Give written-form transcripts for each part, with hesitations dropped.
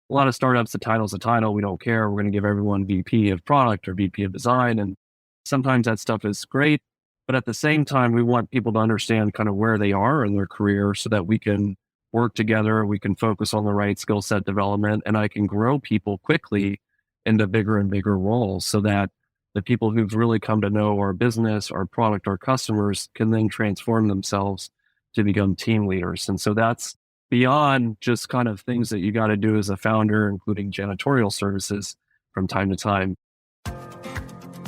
a lot of startups, the title's a title. We don't care. We're going to give everyone VP of product or VP of design. And sometimes that stuff is great. But at the same time, we want people to understand kind of where they are in their career so that we can work together. We can focus on the right skill set development, and I can grow people quickly into bigger and bigger roles so that the people who've really come to know our business, our product, our customers can then transform themselves to become team leaders. And so that's beyond just kind of things that you got to do as a founder, including janitorial services from time to time.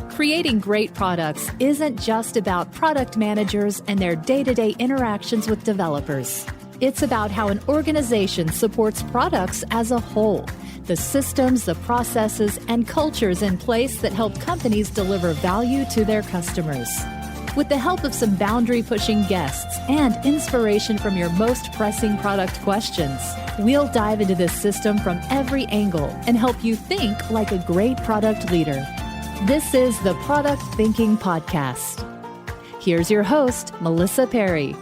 Creating great products isn't just about product managers and their day-to-day interactions with developers. It's about how an organization supports products as a whole, the systems, the processes, and cultures in place that help companies deliver value to their customers. With the help of some boundary-pushing guests and inspiration from your most pressing product questions, we'll dive into this system from every angle and help you think like a great product leader. This is the Product Thinking Podcast. Here's your host, Melissa Perri.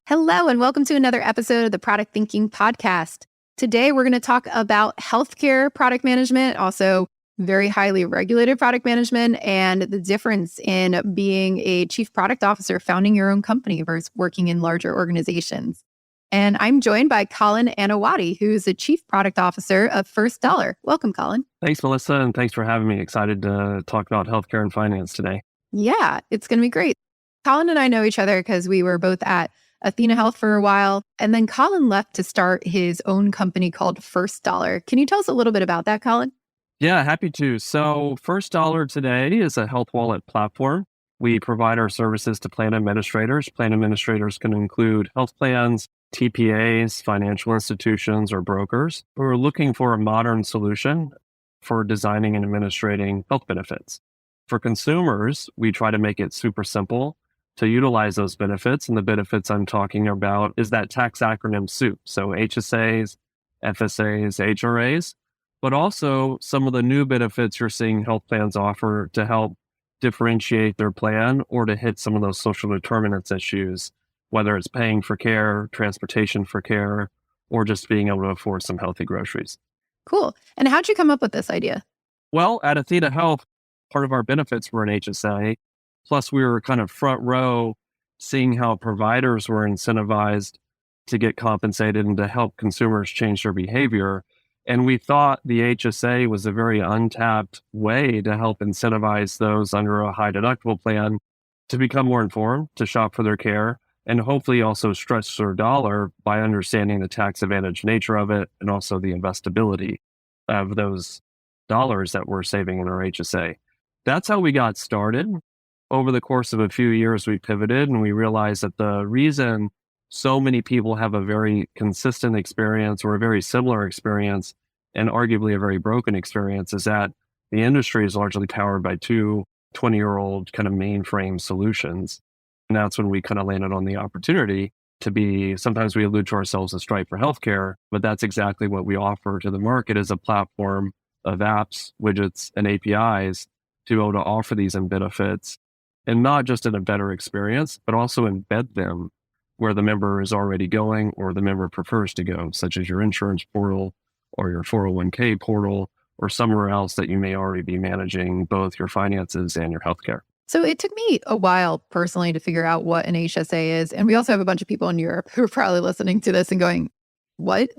Hello, and welcome to another episode of the Product Thinking Podcast. Today, we're going to talk about healthcare product management, also very highly regulated product management, and the difference in being a chief product officer, founding your own company versus working in larger organizations. And I'm joined by Colin Anawaty, who's the chief product officer of First Dollar. Welcome, Colin. Thanks, Melissa, and thanks for having me. Excited to talk about healthcare and finance today. Yeah, it's going to be great. Colin and I know each other because we were both at Athena Health for a while, and then Colin left to start his own company called First Dollar. Can you tell us a little bit about that, Colin? Yeah, happy to. So First Dollar today is a health wallet platform. We provide our services to plan administrators. Plan administrators can include health plans, TPAs, financial institutions, or brokers who are looking for a modern solution for designing and administrating health benefits. For consumers, we try to make it super simple to utilize those benefits. And the benefits I'm talking about is that tax acronym soup. So HSAs, FSAs, HRAs, but also some of the new benefits you're seeing health plans offer to help differentiate their plan or to hit some of those social determinants issues, whether it's paying for care, transportation for care, or just being able to afford some healthy groceries. Cool. And how'd you come up with this idea? Well, at Athena Health, part of our benefits were an HSA. Plus, we were kind of front row seeing how providers were incentivized to get compensated and to help consumers change their behavior. And we thought the HSA was a very untapped way to help incentivize those under a high deductible plan to become more informed, to shop for their care, and hopefully also stretch their dollar by understanding the tax advantage nature of it and also the investability of those dollars that we're saving in our HSA. That's how we got started. Over the course of a few years, we pivoted and we realized that the reason so many people have a very consistent experience or a very similar experience and arguably a very broken experience is that the industry is largely powered by two 20-year-old kind of mainframe solutions. And that's when we kind of landed on the opportunity to be, sometimes we allude to ourselves as Stripe for healthcare, but that's exactly what we offer to the market as a platform of apps, widgets, and APIs to be able to offer these benefits. And not just in a better experience, but also embed them where the member is already going or the member prefers to go, such as your insurance portal or your 401k portal or somewhere else that you may already be managing both your finances and your healthcare. So it took me a while personally to figure out what an HSA is. And we also have a bunch of people in Europe who are probably listening to this and going, what?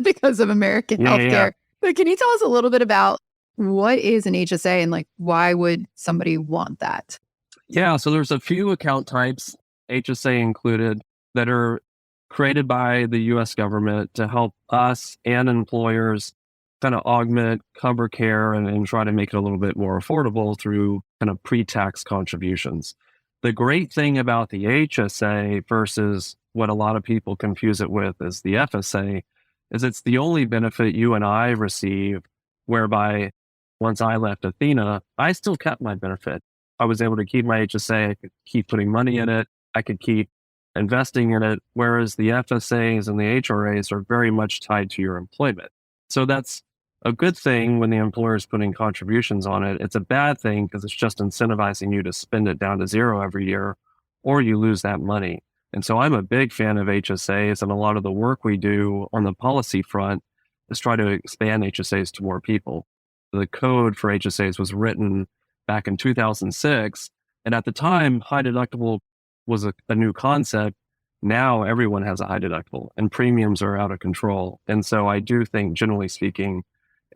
Because of American healthcare. Yeah. But can you tell us a little bit about what is an HSA and why would somebody want that? Yeah, so there's a few account types, HSA included, that are created by the US government to help us and employers kind of augment cover care and try to make it a little bit more affordable through kind of pre-tax contributions. The great thing about the HSA versus what a lot of people confuse it with is the FSA is it's the only benefit you and I receive whereby once I left Athena, I still kept my benefit. I was able to keep my HSA, I could keep putting money in it, I could keep investing in it, whereas the FSAs and the HRAs are very much tied to your employment. So that's a good thing when the employer is putting contributions on it. It's a bad thing because it's just incentivizing you to spend it down to zero every year, or you lose that money. And so I'm a big fan of HSAs, and a lot of the work we do on the policy front is try to expand HSAs to more people. The code for HSAs was written back in 2006. And at the time, high deductible was a new concept. Now everyone has a high deductible and premiums are out of control. And so I do think, generally speaking,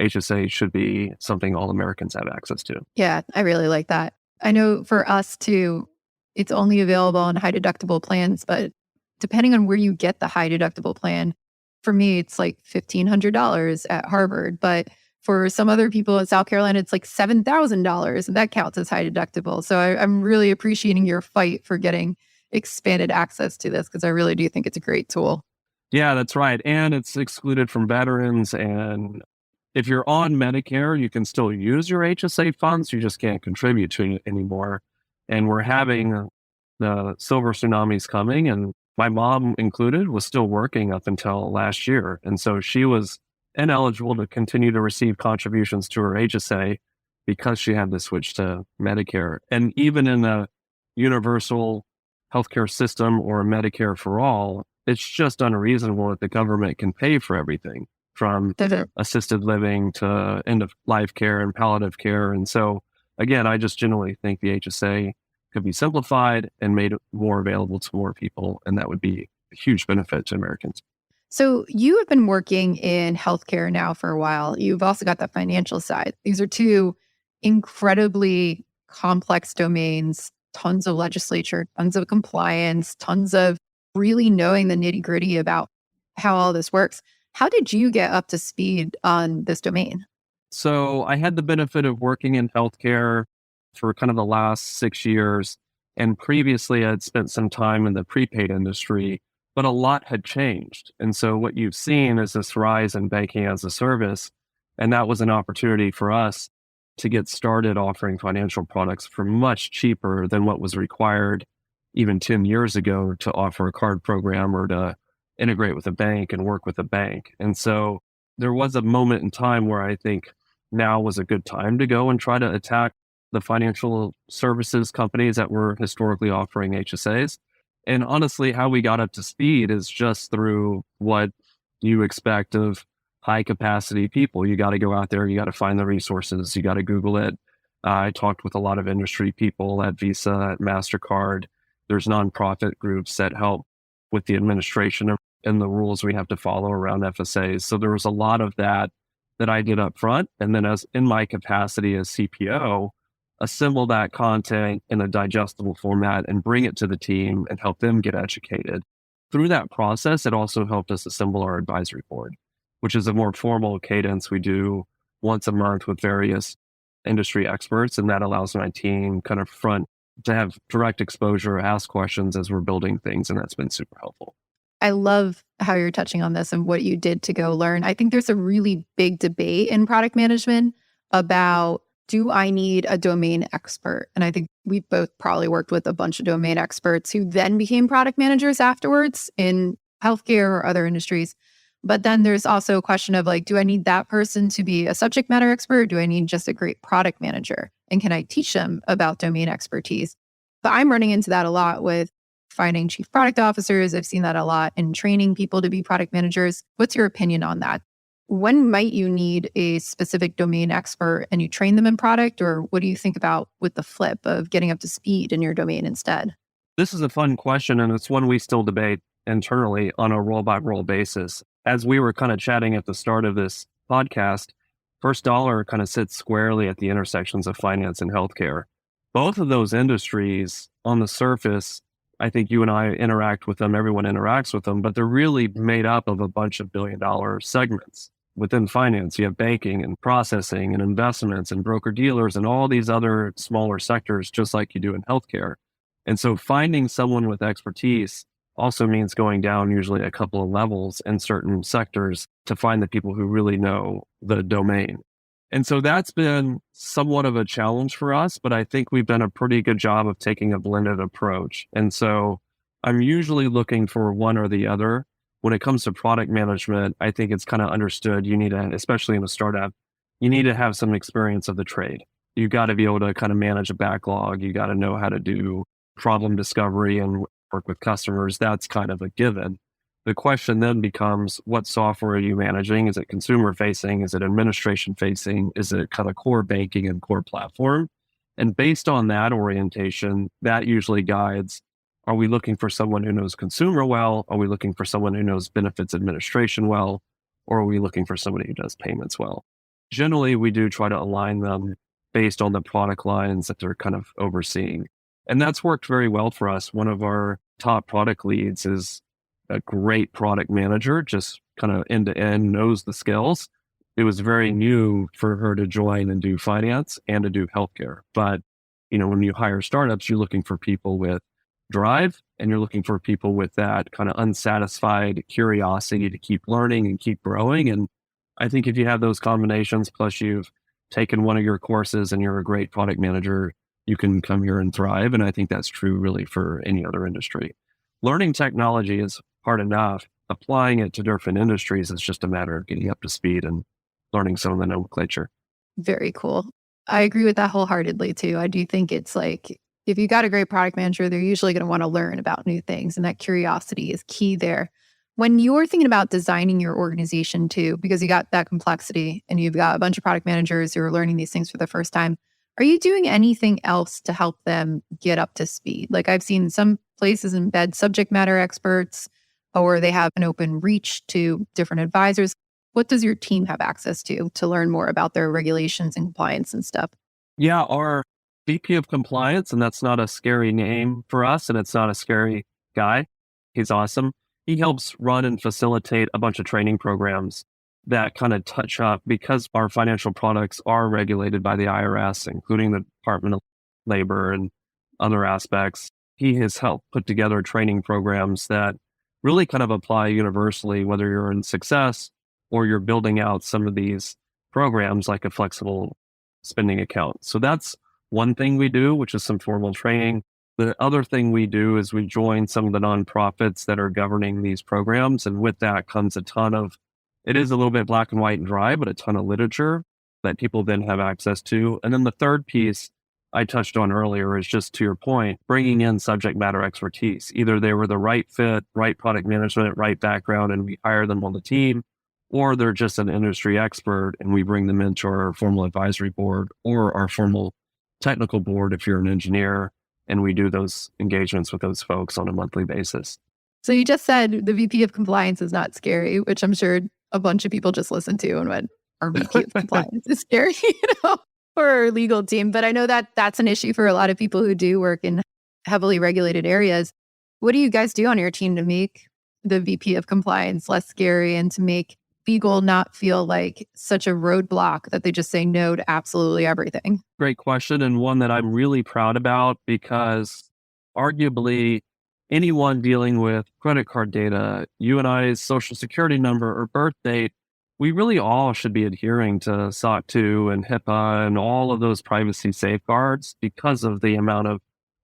HSA should be something all Americans have access to. Yeah, I really like that. I know for us too, it's only available on high deductible plans, but depending on where you get the high deductible plan, for me, it's like $1,500 at Harvard. But for some other people in South Carolina, it's like $7,000, and that counts as high deductible. So I'm really appreciating your fight for getting expanded access to this, because I really do think it's a great tool. Yeah, that's right. And it's excluded from veterans. And if you're on Medicare, you can still use your HSA funds. You just can't contribute to it anymore. And we're having the silver tsunamis coming. And my mom included was still working up until last year. And so she was ineligible to continue to receive contributions to her HSA because she had to switch to Medicare. And even in a universal healthcare system or Medicare for all, it's just unreasonable that the government can pay for everything from assisted living to end of life care and palliative care. And so, again, I just generally think the HSA could be simplified and made more available to more people. And that would be a huge benefit to Americans. So you have been working in healthcare now for a while. You've also got the financial side. These are two incredibly complex domains, tons of legislature, tons of compliance, tons of really knowing the nitty gritty about how all this works. How did you get up to speed on this domain? So I had the benefit of working in healthcare for kind of the last 6 years. And previously I'd spent some time in the prepaid industry, but a lot had changed. And so what you've seen is this rise in banking as a service. And that was an opportunity for us to get started offering financial products for much cheaper than what was required even 10 years ago to offer a card program or to integrate with a bank and work with a bank. And so there was a moment in time where I think now was a good time to go and try to attack the financial services companies that were historically offering HSAs. And honestly, how we got up to speed is just through what you expect of high capacity people. You got to go out there, you got to find the resources, you got to Google it. I talked with a lot of industry people at Visa, at MasterCard. There's nonprofit groups that help with the administration and the rules we have to follow around FSAs. So there was a lot of that I did up front. And then as in my capacity as CPO, assemble that content in a digestible format and bring it to the team and help them get educated. Through that process, it also helped us assemble our advisory board, which is a more formal cadence we do once a month with various industry experts. And that allows my team kind of front to have direct exposure, ask questions as we're building things. And that's been super helpful. I love how you're touching on this and what you did to go learn. I think there's a really big debate in product management about, do I need a domain expert? And I think we both probably worked with a bunch of domain experts who then became product managers afterwards in healthcare or other industries. But then there's also a question of like, do I need that person to be a subject matter expert? Do I need just a great product manager? And can I teach them about domain expertise? But I'm running into that a lot with finding chief product officers. I've seen that a lot in training people to be product managers. What's your opinion on that? When might you need a specific domain expert and you train them in product? Or what do you think about with the flip of getting up to speed in your domain instead? This is a fun question, and it's one we still debate internally on a role-by-role basis. As we were kind of chatting at the start of this podcast, First Dollar kind of sits squarely at the intersections of finance and healthcare. Both of those industries, on the surface, I think you and I interact with them, everyone interacts with them, but they're really made up of a bunch of billion-dollar segments. Within finance, you have banking and processing and investments and broker-dealers and all these other smaller sectors, just like you do in healthcare. And so finding someone with expertise also means going down usually a couple of levels in certain sectors to find the people who really know the domain. And so that's been somewhat of a challenge for us, but I think we've done a pretty good job of taking a blended approach. And so I'm usually looking for one or the other. When it comes to product management, I think it's kind of understood. You need to, especially in a startup, you need to have some experience of the trade. You got to be able to kind of manage a backlog. You got to know how to do problem discovery and work with customers. That's kind of a given. The question then becomes, what software are you managing? Is it consumer facing? Is it administration facing? Is it kind of core banking and core platform? And based on that orientation, that usually guides, are we looking for someone who knows consumer well? Are we looking for someone who knows benefits administration well? Or are we looking for somebody who does payments well? Generally, we do try to align them based on the product lines that they're kind of overseeing. And that's worked very well for us. One of our top product leads is a great product manager, just kind of end to end, knows the skills. It was very new for her to join and do finance and to do healthcare. But, when you hire startups, you're looking for people with drive and you're looking for people with that kind of unsatisfied curiosity to keep learning and keep growing. And I think if you have those combinations, plus you've taken one of your courses and you're a great product manager, you can come here and thrive. And I think that's true really for any other industry. Learning technology is hard enough. Applying it to different industries is just a matter of getting up to speed and learning some of the nomenclature. Very cool. I agree with that wholeheartedly too. I do think it's like, if you got a great product manager, they're usually going to want to learn about new things. And that curiosity is key there. When you're thinking about designing your organization too, because you got that complexity and you've got a bunch of product managers who are learning these things for the first time, are you doing anything else to help them get up to speed? Like I've seen some places embed subject matter experts, or they have an open reach to different advisors. What does your team have access to learn more about their regulations and compliance and stuff? Yeah, our VP of compliance, and that's not a scary name for us, and it's not a scary guy. He's awesome. He helps run and facilitate a bunch of training programs that kind of touch up, because our financial products are regulated by the IRS, including the Department of Labor and other aspects. He has helped put together training programs that really kind of apply universally, whether you're in success or you're building out some of these programs like a flexible spending account. So that's one thing we do, which is some formal training. The other thing we do is we join some of the nonprofits that are governing these programs. And with that comes it is a little bit black and white and dry, but a ton of literature that people then have access to. And then the third piece I touched on earlier is, just to your point, bringing in subject matter expertise. Either they were the right fit, right product management, right background, and we hire them on the team, or they're just an industry expert and we bring them into our formal advisory board or our formal technical board if you're an engineer, and we do those engagements with those folks on a monthly basis. So you just said the VP of compliance is not scary, which I'm sure a bunch of people just listened to and went, our VP of compliance is scary, for our legal team. But I know that that's an issue for a lot of people who do work in heavily regulated areas. What do you guys do on your team to make the VP of compliance less scary and to make legal not feel like such a roadblock that they just say no to absolutely everything? Great question, and one that I'm really proud about, because arguably anyone dealing with credit card data, you and I's social security number or birth date, we really all should be adhering to SOC 2 and HIPAA and all of those privacy safeguards because of the amount of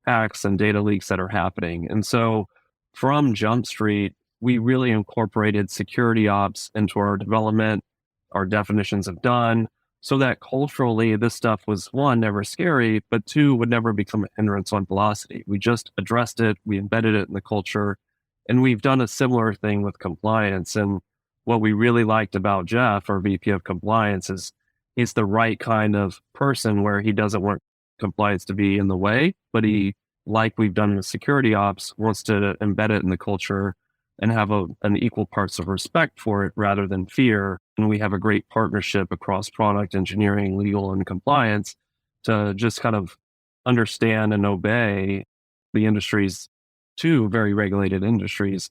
hacks and data leaks that are happening. And so from Jump Street, we really incorporated security ops into our development, our definitions of done, so that culturally this stuff was, one, never scary, but two, would never become a hindrance on velocity. We just addressed it, we embedded it in the culture, and we've done a similar thing with compliance. And what we really liked about Jeff, our VP of compliance, is he's the right kind of person where he doesn't want compliance to be in the way, but he, like we've done with security ops, wants to embed it in the culture and have an equal parts of respect for it rather than fear. And we have a great partnership across product engineering, legal, and compliance to just kind of understand and obey the industries, two very regulated industries,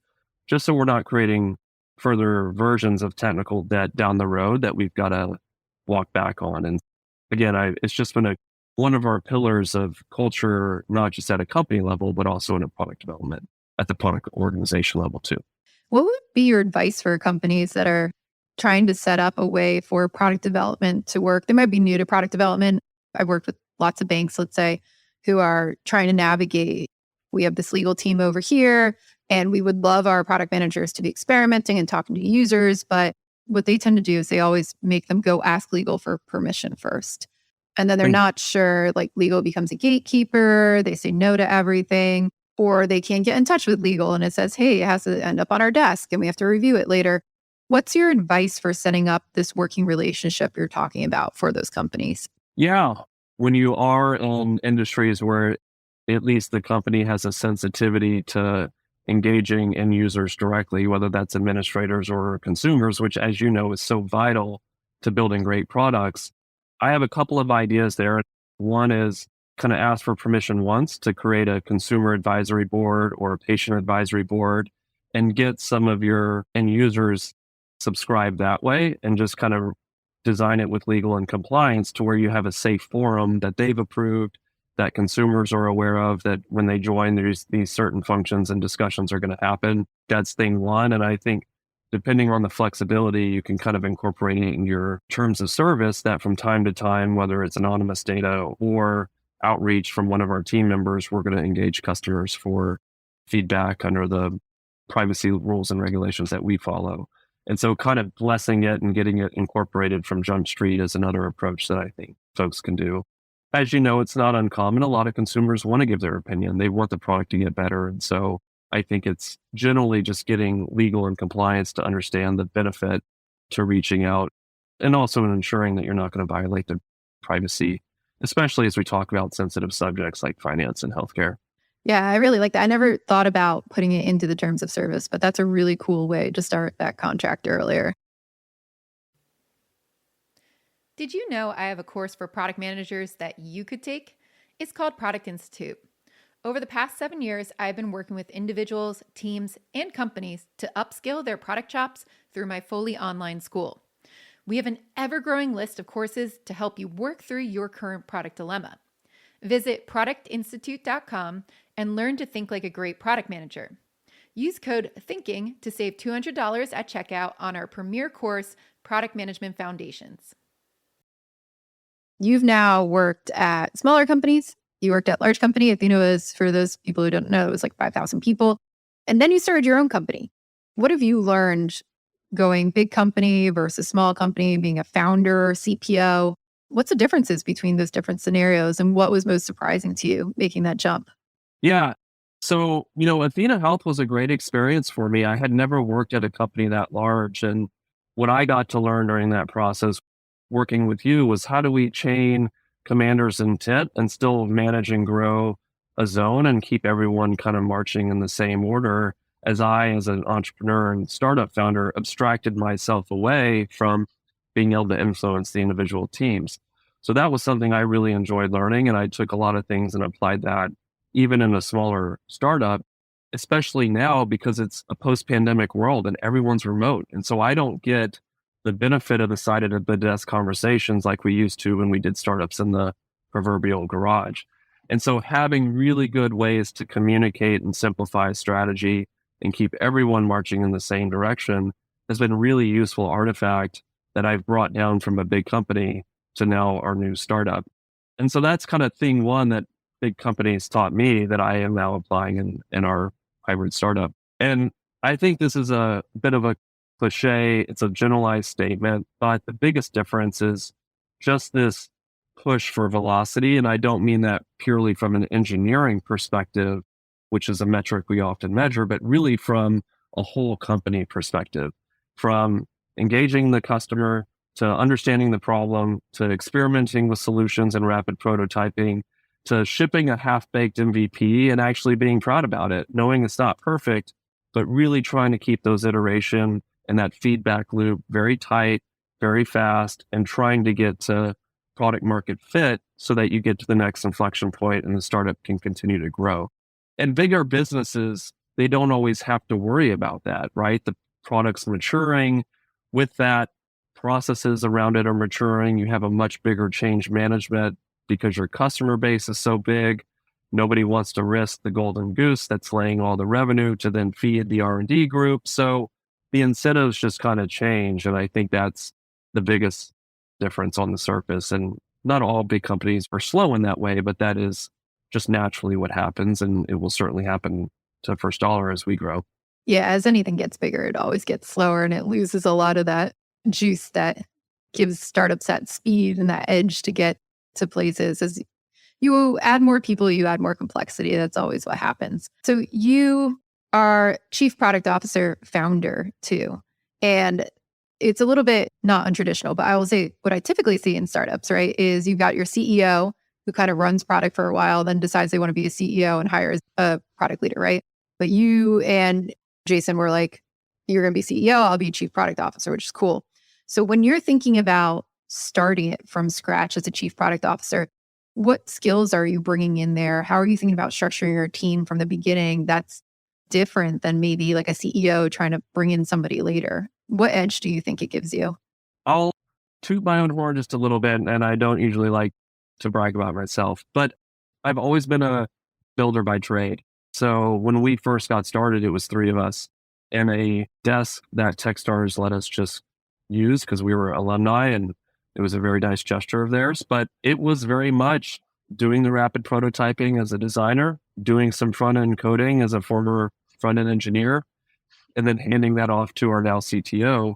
just so we're not creating further versions of technical debt down the road that we've got to walk back on. And again, it's just been one of our pillars of culture, not just at a company level, but also in a product development at the product organization level too. What would be your advice for companies that are trying to set up a way for product development to work? They might be new to product development. I've worked with lots of banks, let's say, who are trying to navigate. We have this legal team over here, and we would love our product managers to be experimenting and talking to users. But what they tend to do is they always make them go ask legal for permission first. And then they're not sure, like legal becomes a gatekeeper. They say no to everything. or they can't get in touch with legal and it says, hey, it has to end up on our desk and we have to review it later. What's your advice for setting up this working relationship you're talking about for those companies? Yeah. When you are in industries where at least the company has a sensitivity to engaging end users directly, whether that's administrators or consumers, which, as you know, is so vital to building great products, I have a couple of ideas there. One is kind of ask for permission once to create a consumer advisory board or a patient advisory board and get some of your end users subscribed that way and just kind of design it with legal and compliance to where you have a safe forum that they've approved, that consumers are aware of, that when they join, there's these certain functions and discussions are going to happen. That's thing one. And I think depending on the flexibility, you can kind of incorporate it in your terms of service that from time to time, whether it's anonymous data or outreach from one of our team members, we're going to engage customers for feedback under the privacy rules and regulations that we follow. And so kind of blessing it and getting it incorporated from Jump Street is another approach that I think folks can do. As you know, it's not uncommon. A lot of consumers want to give their opinion. They want the product to get better. And so I think it's generally just getting legal and compliance to understand the benefit to reaching out and also in ensuring that you're not going to violate their privacy, especially as we talk about sensitive subjects like finance and healthcare. Yeah, I really like that. I never thought about putting it into the terms of service, but that's a really cool way to start that contract earlier. Did you know I have a course for product managers that you could take? It's called Product Institute. Over the past 7 years, I've been working with individuals, teams, and companies to upskill their product chops through my fully online school. We have an ever-growing list of courses to help you work through your current product dilemma. Visit productinstitute.com and learn to think like a great product manager. Use code THINKING to save $200 at checkout on our premier course, Product Management Foundations. You've now worked at smaller companies. You worked at large company. Athena was, for those people who don't know, it was like 5,000 people. And then you started your own company. What have you learned going big company versus small company, being a founder, CPO? What's the differences between those different scenarios and what was most surprising to you making that jump? Yeah. So, Athena Health was a great experience for me. I had never worked at a company that large. And what I got to learn during that process working with you was how do we chain commander's intent and still manage and grow a zone and keep everyone kind of marching in the same order as I, as an entrepreneur and startup founder, abstracted myself away from being able to influence the individual teams. So that was something I really enjoyed learning. And I took a lot of things and applied that even in a smaller startup, especially now because it's a post-pandemic world and everyone's remote. And so I don't get the benefit of the side of the desk conversations like we used to when we did startups in the proverbial garage. And so having really good ways to communicate and simplify strategy and keep everyone marching in the same direction has been a really useful artifact that I've brought down from a big company to now our new startup. And so that's kind of thing one that big companies taught me that I am now applying in our hybrid startup. And I think this is a bit of a cliche. It's a generalized statement, but the biggest difference is just this push for velocity. And I don't mean that purely from an engineering perspective, which is a metric we often measure, but really from a whole company perspective, from engaging the customer to understanding the problem, to experimenting with solutions and rapid prototyping, to shipping a half-baked MVP and actually being proud about it, knowing it's not perfect, but really trying to keep those iteration and that feedback loop very tight, very fast, and trying to get to product market fit so that you get to the next inflection point and the startup can continue to grow. And bigger businesses, they don't always have to worry about that, right? The product's maturing. With that, processes around it are maturing. You have a much bigger change management because your customer base is so big. Nobody wants to risk the golden goose that's laying all the revenue to then feed the R&D group. So the incentives just kind of change. And I think that's the biggest difference on the surface. And not all big companies are slow in that way, but that is just naturally what happens. And it will certainly happen to First Dollar as we grow. Yeah, as anything gets bigger, it always gets slower and it loses a lot of that juice that gives startups that speed and that edge to get to places. As you add more people, you add more complexity. That's always what happens. So you are chief product officer, founder too. And it's a little bit not untraditional, but I will say what I typically see in startups, right, is you've got your CEO who kind of runs product for a while, then decides they want to be a CEO and hires a product leader, right? But you and Jason were like, you're going to be CEO, I'll be chief product officer, which is cool. So when you're thinking about starting it from scratch as a chief product officer, what skills are you bringing in there? How are you thinking about structuring your team from the beginning that's different than maybe like a CEO trying to bring in somebody later? What edge do you think it gives you? I'll toot my own horn just a little bit, and I don't usually like to brag about myself, but I've always been a builder by trade. So when we first got started, it was three of us and a desk that Techstars let us just use because we were alumni and it was a very nice gesture of theirs. But it was very much doing the rapid prototyping as a designer, doing some front end coding as a former front end engineer, and then handing that off to our now CTO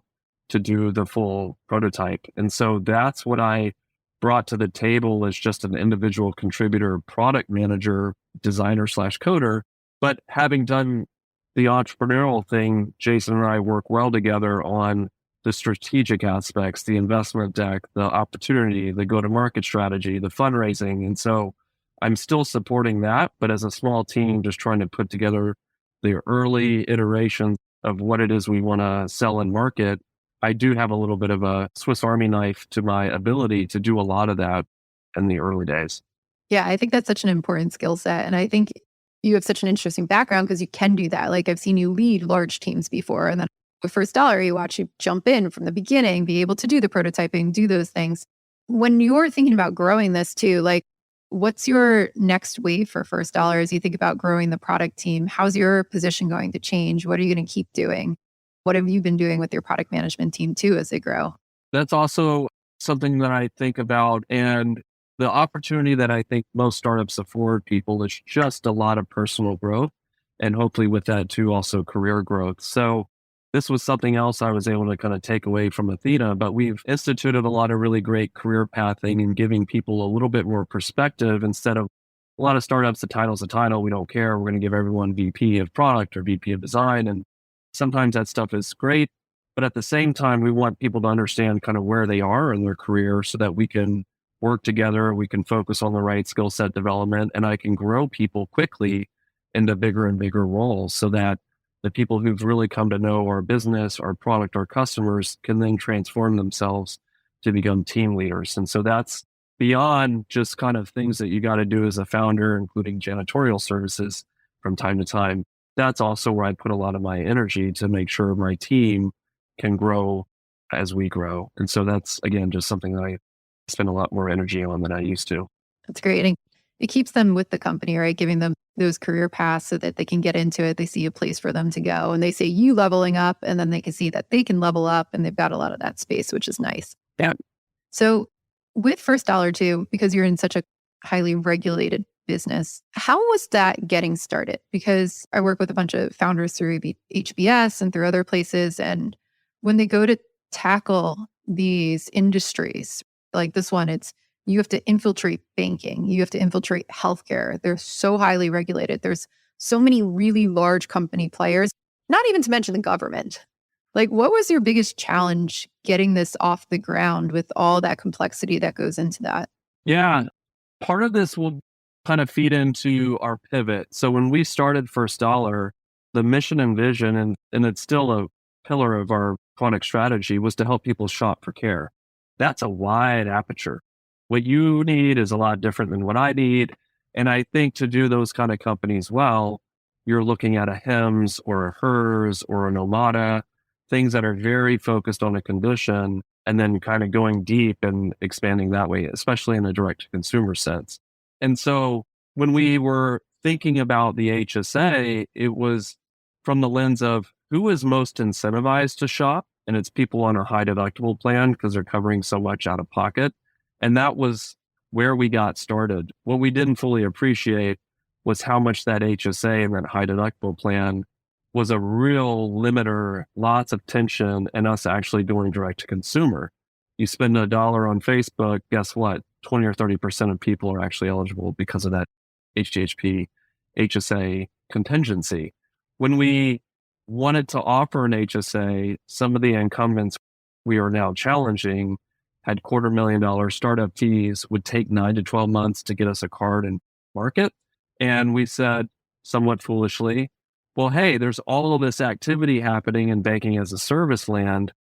to do the full prototype. And so that's what I brought to the table as just an individual contributor, product manager, designer slash coder. But having done the entrepreneurial thing, Jason and I work well together on the strategic aspects, the investment deck, the opportunity, the go-to-market strategy, the fundraising. And so I'm still supporting that, but as a small team, just trying to put together the early iterations of what it is we want to sell and market. I do have a little bit of a Swiss Army knife to my ability to do a lot of that in the early days. Yeah, I think that's such an important skill set. And I think you have such an interesting background because you can do that. Like I've seen you lead large teams before. And then with First Dollar, you watch you jump in from the beginning, be able to do the prototyping, do those things. When you're thinking about growing this too, like what's your next wave for First Dollar as you think about growing the product team? How's your position going to change? What are you going to keep doing? What have you been doing with your product management team too as they grow? That's also something that I think about. And the opportunity that I think most startups afford people is just a lot of personal growth. And hopefully with that too, also career growth. So this was something else I was able to kind of take away from Athena, but we've instituted a lot of really great career pathing and giving people a little bit more perspective instead of a lot of startups, the title's a title. We don't care. We're going to give everyone VP of product or VP of design. And sometimes that stuff is great. But at the same time, we want people to understand kind of where they are in their career so that we can work together. We can focus on the right skill set development, and I can grow people quickly into bigger and bigger roles so that the people who've really come to know our business, our product, our customers can then transform themselves to become team leaders. And so that's beyond just kind of things that you got to do as a founder, including janitorial services from time to time. That's also where I put a lot of my energy to make sure my team can grow as we grow. And so that's, again, just something that I spend a lot more energy on than I used to. That's great. And it keeps them with the company, right? Giving them those career paths so that they can get into it. They see a place for them to go and they see you leveling up and then they can see that they can level up and they've got a lot of that space, which is nice. Yeah. So with First Dollar too, because you're in such a highly regulated business, how was that getting started? Because I work with a bunch of founders through HBS and through other places. And when they go to tackle these industries like this one, it's you have to infiltrate banking, you have to infiltrate healthcare. They're so highly regulated. There's so many really large company players, not even to mention the government. Like, what was your biggest challenge getting this off the ground with all that complexity that goes into that? Yeah. Part of this will kind of feed into our pivot. So when we started First Dollar, the mission and vision, and it's still a pillar of our product strategy, was to help people shop for care. That's a wide aperture. What you need is a lot different than what I need. And I think to do those kind of companies well, you're looking at a Hims or a Hers or an Omada, things that are very focused on a condition and then kind of going deep and expanding that way, especially in a direct to consumer sense. And so when we were thinking about the HSA, it was from the lens of who is most incentivized to shop. And it's people on a high deductible plan because they're covering so much out of pocket. And that was where we got started. What we didn't fully appreciate was how much that HSA and that high deductible plan was a real limiter, lots of tension, and us actually doing direct to consumer. You spend $1 on Facebook, guess what? 20 or 30% of people are actually eligible because of that HDHP, HSA contingency. When we wanted to offer an HSA, some of the incumbents we are now challenging had $250,000 startup fees, would take 9 to 12 months to get us a card and market. And we said, somewhat foolishly, well, hey, there's all of this activity happening in banking as a service land.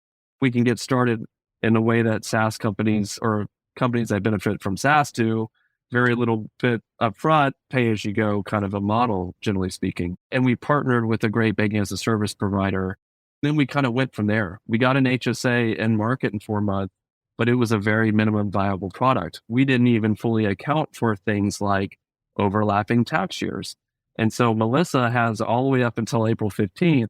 We can get started in a way that SaaS companies or companies that benefit from SaaS do, very little bit upfront, pay as you go kind of a model, generally speaking. And we partnered with a great banking as a service provider. Then we kind of went from there. We got an HSA in market in 4 months, but it was a very minimum viable product. We didn't even fully account for things like overlapping tax years. And so Melissa has all the way up until April 15th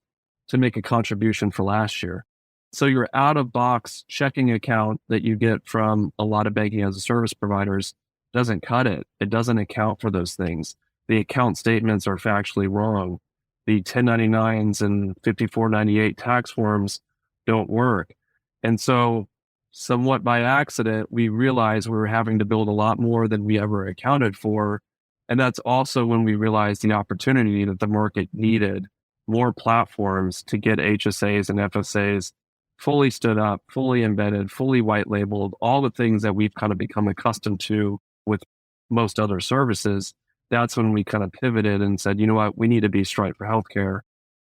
to make a contribution for last year. So your out of box checking account that you get from a lot of banking as a service providers doesn't cut it. It doesn't account for those things. The account statements are factually wrong. The 1099s and 5498 tax forms don't work. And so somewhat by accident, we realized we were having to build a lot more than we ever accounted for. And that's also when we realized the opportunity that the market needed more platforms to get HSAs and FSAs fully stood up, fully embedded, fully white labeled, all the things that we've kind of become accustomed to with most other services. That's when we kind of pivoted and said, you know what, we need to be Stripe for healthcare.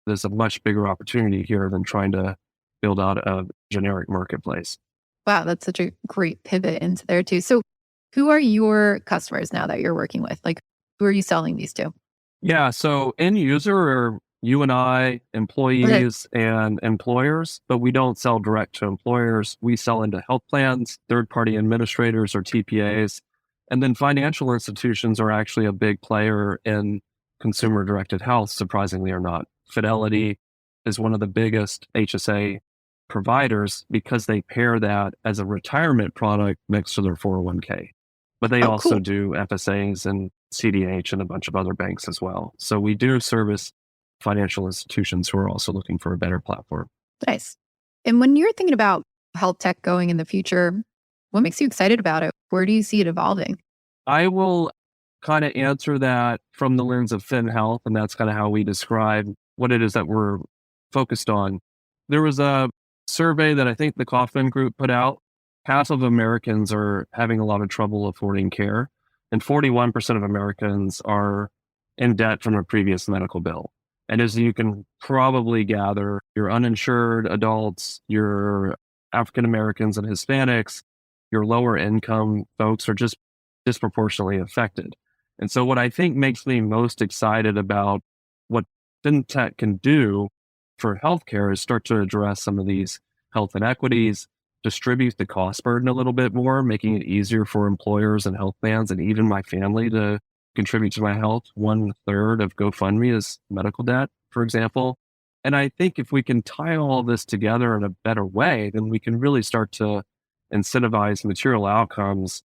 There's a much bigger opportunity here than trying to build out a generic marketplace. Wow, that's such a great pivot into there too. So who are your customers now that you're working with? Like, who are you selling these to? Yeah, so end user are you and I, employees and employers, but we don't sell direct to employers. We sell into health plans, third-party administrators or TPAs. And then financial institutions are actually a big player in consumer-directed health, surprisingly or not. Fidelity is one of the biggest HSA providers because they pair that as a retirement product next to their 401k. But they Oh, also cool. do FSAs and CDH and a bunch of other banks as well. So we do service financial institutions who are also looking for a better platform. Nice. And when you're thinking about health tech going in the future, what makes you excited about it? Where do you see it evolving? I will kind of answer that from the lens of FinHealth, and that's kind of how we describe what it is that we're focused on. There was a survey that I think the Kaufman Group put out. Half of Americans are having a lot of trouble affording care, and 41% of Americans are in debt from a previous medical bill. And as you can probably gather, your uninsured adults, your African Americans and Hispanics, your lower income folks are just disproportionately affected. And so what I think makes me most excited about what FinTech can do for healthcare is start to address some of these health inequities, distribute the cost burden a little bit more, making it easier for employers and health plans and even my family to contribute to my health. 1/3 of GoFundMe is medical debt, for example. And I think if we can tie all this together in a better way, then we can really start to incentivize material outcomes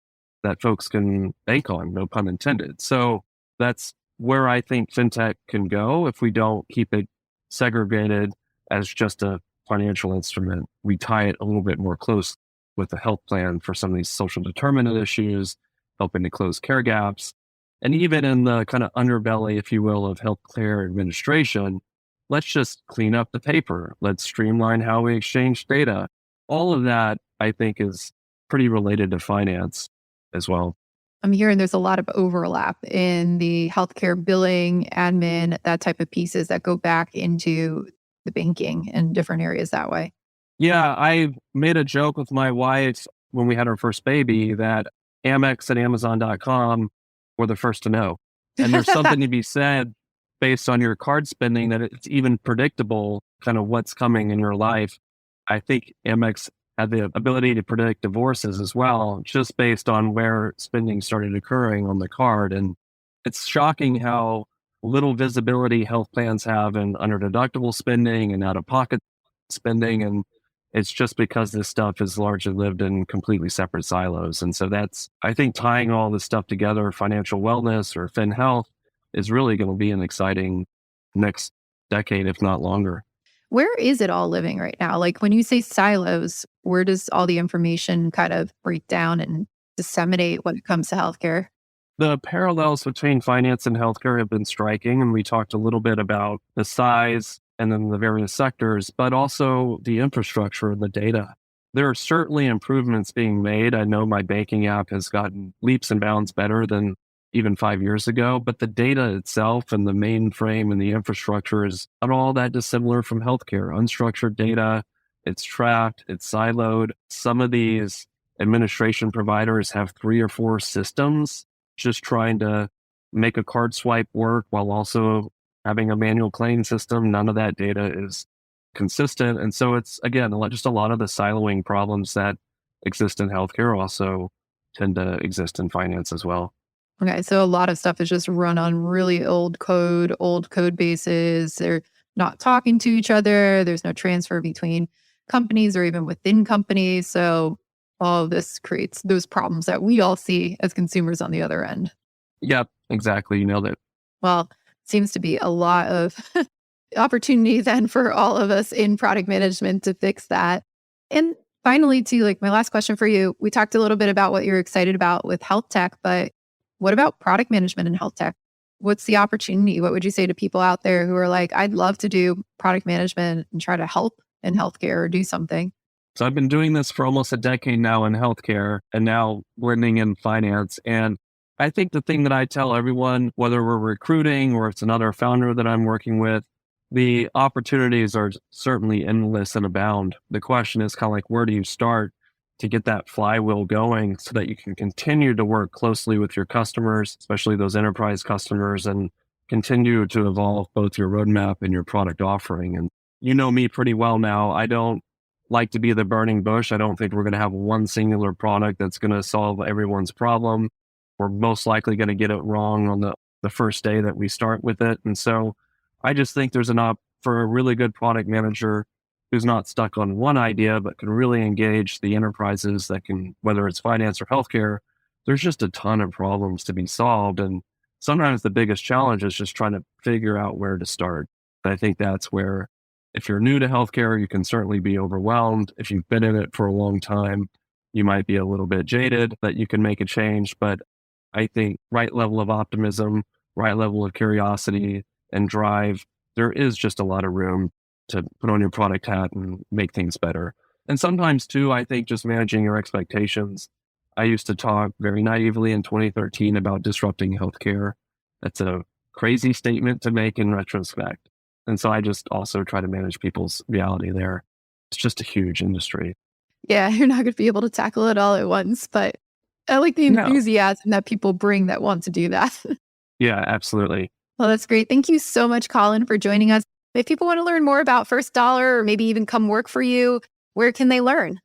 that folks can bank on, no pun intended. So that's where I think FinTech can go if we don't keep it segregated as just a financial instrument. We tie it a little bit more close with the health plan for some of these social determinant issues, helping to close care gaps. And even in the kind of underbelly, if you will, of healthcare administration, let's just clean up the paper. Let's streamline how we exchange data. All of that, I think, is pretty related to finance as well. I'm hearing there's a lot of overlap in the healthcare billing, admin, that type of pieces that go back into the banking and different areas that way. Yeah, I made a joke with my wife when we had our first baby that Amex and Amazon.com were the first to know. And there's something to be said based on your card spending that it's even predictable kind of what's coming in your life. I think Amex had the ability to predict divorces as well, just based on where spending started occurring on the card. And it's shocking how little visibility health plans have in under deductible spending and out of pocket spending. And it's just because this stuff is largely lived in completely separate silos. And so that's, I think, tying all this stuff together, financial wellness or FinHealth, is really going to be an exciting next decade, if not longer. Where is it all living right now? Like when you say silos, where does all the information kind of break down and disseminate when it comes to healthcare? The parallels between finance and healthcare have been striking, and we talked a little bit about the size and then the various sectors, but also the infrastructure and the data. There are certainly improvements being made. I know my banking app has gotten leaps and bounds better than even 5 years ago, but the data itself and the mainframe and the infrastructure is not all that dissimilar from healthcare. Unstructured data, it's tracked, it's siloed. Some of these administration providers have 3 or 4 systems just trying to make a card swipe work while also having a manual claim system. None of that data is consistent. And so it's, again, just a lot of the siloing problems that exist in healthcare also tend to exist in finance as well. Okay, so a lot of stuff is just run on really old code bases. They're not talking to each other. There's no transfer between companies or even within companies. So all of this creates those problems that we all see as consumers on the other end. Yep, exactly. You nailed it. Well, seems to be a lot of opportunity then for all of us in product management to fix that. And finally, too, like my last question for you, we talked a little bit about what you're excited about with health tech, but what about product management in health tech? What's the opportunity? What would you say to people out there who are like, I'd love to do product management and try to help in healthcare or do something? So I've been doing this for almost a decade now in healthcare and now blending in finance. And I think the thing that I tell everyone, whether we're recruiting or it's another founder that I'm working with, the opportunities are certainly endless and abound. The question is kind of like, where do you start to get that flywheel going so that you can continue to work closely with your customers, especially those enterprise customers, and continue to evolve both your roadmap and your product offering. And you know me pretty well now. I don't like to be the burning bush. I don't think we're going to have one singular product that's going to solve everyone's problem. We're most likely going to get it wrong on the first day that we start with it. And so I just think there's an op for a really good product manager who's not stuck on one idea, but can really engage the enterprises that can, whether it's finance or healthcare, there's just a ton of problems to be solved. And sometimes the biggest challenge is just trying to figure out where to start. I think that's where, if you're new to healthcare, you can certainly be overwhelmed. If you've been in it for a long time, you might be a little bit jaded that you can make a change. But I think right level of optimism, right level of curiosity and drive, there is just a lot of room to put on your product hat and make things better. And sometimes too, I think just managing your expectations. I used to talk very naively in 2013 about disrupting healthcare. That's a crazy statement to make in retrospect. And so I just also try to manage people's reality there. It's just a huge industry. Yeah, you're not going to be able to tackle it all at once, but I like the No. enthusiasm that people bring that want to do that. Yeah, absolutely. Well, that's great. Thank you so much, Colin, for joining us. If people want to learn more about First Dollar or maybe even come work for you, where can they learn?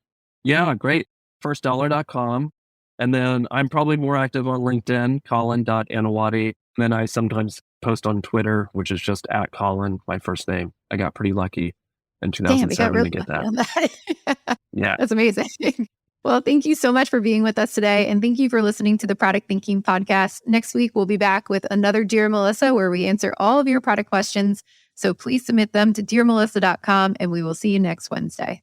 Yeah, great. Firstdollar.com. And then I'm probably more active on LinkedIn, Colin.Anawaty. And then I sometimes post on Twitter, which is just at Colin, my first name. I got pretty lucky in Damn, we got 2007 really to get lucky that. on that. Yeah. That's amazing. Well, thank you so much for being with us today. And thank you for listening to the Product Thinking Podcast. Next week, we'll be back with another Dear Melissa, where we answer all of your product questions. So please submit them to dearmelissa.com, and we will see you next Wednesday.